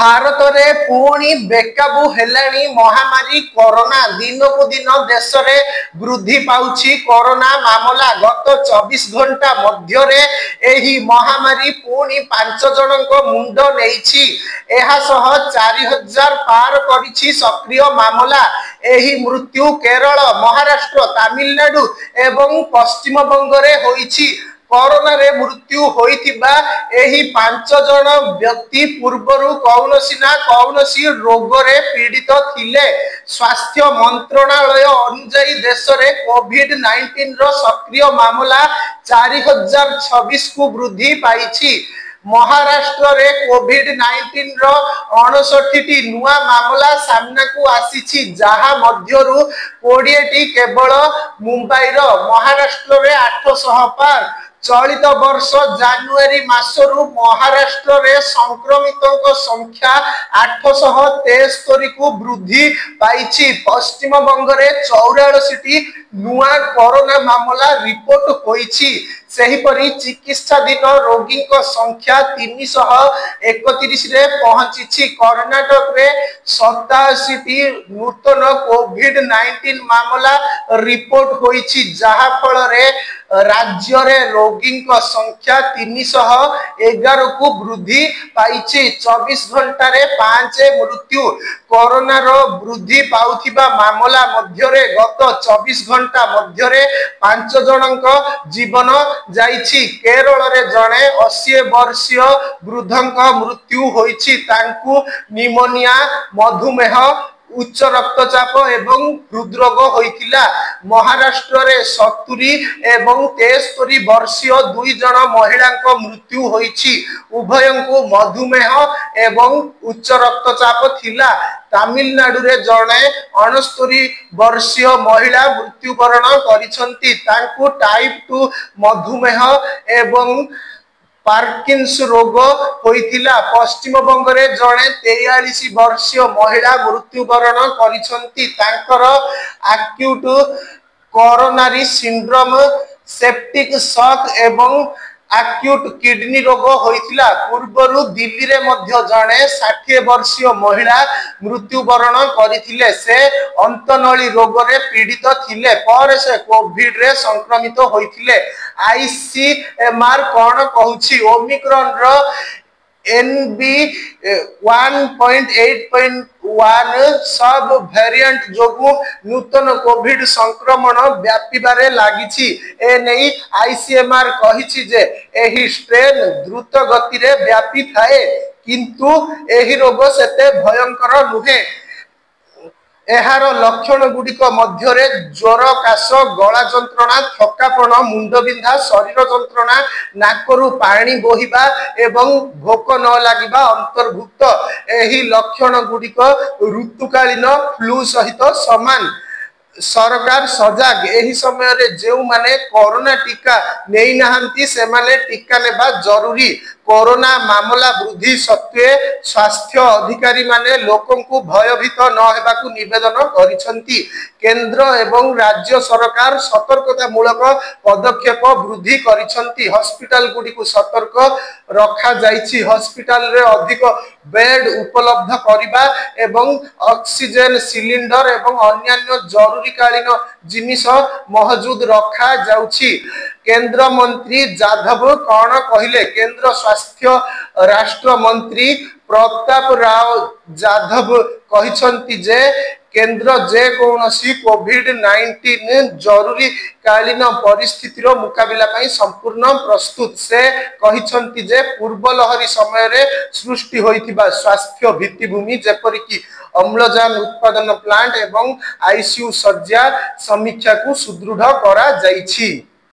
भारत रे पुणी बेकाबू हेलानी महामारी कोरोना दिन को दिन देश रे वृद्धि पाउछि। कोरोना मामला गत 24 घंटा मध्य रे एही महामारी पुणी 5 जनक मुंड नेइछि। एहा सह 4000 पार करिछि सक्रिय मामला। एही मृत्यु केरल, महाराष्ट्र, तमिलनाडु एवं पश्चिम बंग रे होइछि। कोरोना रे मृत्यु होइतिबा एही 5 जन व्यक्ति पूर्वरु कौनसी ना कौनसी रोग रे पीड़ित थिले। स्वास्थ्य मंत्रालय अनुसार देश रे कोविड-19 रो सक्रिय मामला 4026 को वृद्धि पाइछि। महाराष्ट्र रे कोविड-19 रो 59टी नुआ मामला सामना को आसीछि, जहा मध्यरु 20टी केवल मुंबई रो। महाराष्ट्र रे 800 पार। चलित वर्ष जानुआरी मासरु महाराष्ट्र रे संक्रमितों संख्या 873 को वृद्धि पाइछि। पश्चिम बंग रे 84टी नुआ कोरोना मामला रिपोर्ट होइछि। सेहिपरि चिकित्साधीन रोगी संख्या 331 रे पहुंची। कर्नाटक रे 87टी नूतन कोविड-19 मामला रिपोर्ट होइछि, जहा फल रे राज्य रे रोगी संख्या 311 को वृद्धि पाइछि। 24 घंटा रे 5 मृत्यु। कोरोना रो वृद्धि पाउथिबा मामला मध्य रे गत 24 घंटा मध्य रे 5 जनक जीवन जाइछि। केरल रे जणे 80 वर्षीय वृद्धक मृत्यु होइछि। तांकु निमोनिया, मधुमेह, उच्च रक्तचाप एवं हृदरोग होइतिला। महाराष्ट्र रे 70 एवं 73 वर्षीय 2 जन महिला मृत्यु होइछि। उभयंकु मधुमेह एवं उच्च रक्तचाप थिला। तमिलनाडु रे जणे 69 वर्षीय महिला मृत्युवरण करिसंती। तांकु टाइप 2 मधुमेह एवं पार्किंस रोग होइतिला। पश्चिम बंग रे जणे 43 वर्षीय महिला मृत्युवरण करिसंती। तांकर acute coronary syndrome, septic shock एवं एक्यूट किडनी रोग होइतिला। पूर्वरु दिल्ली रे मध्य जणे 60 वर्षीय महिला मृत्युवरण करिथिले। से अंतनली रोग रे पीड़ित थिले, पर से कोविड रे संक्रमित होइथिले। आईसीएमआर कोन कहूछि ओमिक्रॉन रो एनबी 1.8.1 सब वेरिएंट जोगु नूतन कोविड संक्रमण व्यापीबारे लागिछि। ए नै आईसीएमआर कहिछि जे एही स्ट्रेन द्रुत गति रे व्यापी थाए, किंतु एही रोग सेते भयंकर नुहे। एहार लक्षण गुड़िक मध्य ज्वर, काश, गला जंत्रणा, थकापण, मुंडबिंधा, शरीर जंत्रणा, नाकरु पानी बोहिबा एवं भोक न लागिबा अंतर्भुक्त। एही लक्षण गुड़िक ऋतुकालीन फ्लू सहित समान। सरकार सजाग। एही समय रे जेउ माने कोरोना टीका नेई नाहंती सेमाने टीका नेबा जरूरी। कोरोना मामला वृद्धि सत्वे स्वास्थ्य अधिकारी माने लोकन को भयभीत न हेबाकू निवेदन करिसंती। केंद्र एवं राज्य सरकार सतर्कता मूलक पदक्षेप वृद्धि करिसंती। हॉस्पिटल गुडी को सतर्क रखा जाइछि। हॉस्पिटल रे अधिक बेड उपलब्ध करिबा एवं ऑक्सीजन सिलिंडर एवं अन्यान्य जरूरीकालीन जिनिस मौजूद रखा जाउछि। केंद्र मंत्री जाधव कौन कहिले? केंद्र स्वास्थ्य राष्ट्र मंत्री प्रताप राव जाधव कहिसंती जे केंद्र जे कोनोसी कोविड-19 जरूरी कालीन परिस्थितिर मुकाबिला पई संपूर्ण प्रस्तुत। से कहिसंती जे पूर्व लहरी समय रे सृष्टि होइतिबा स्वास्थ्य भित्तिभूमि जेपरि कि अम्लजान उत्पादन प्लांट एवं आईसीयू सज्जा समीक्षा को सुदृढ़ करा जाइछि।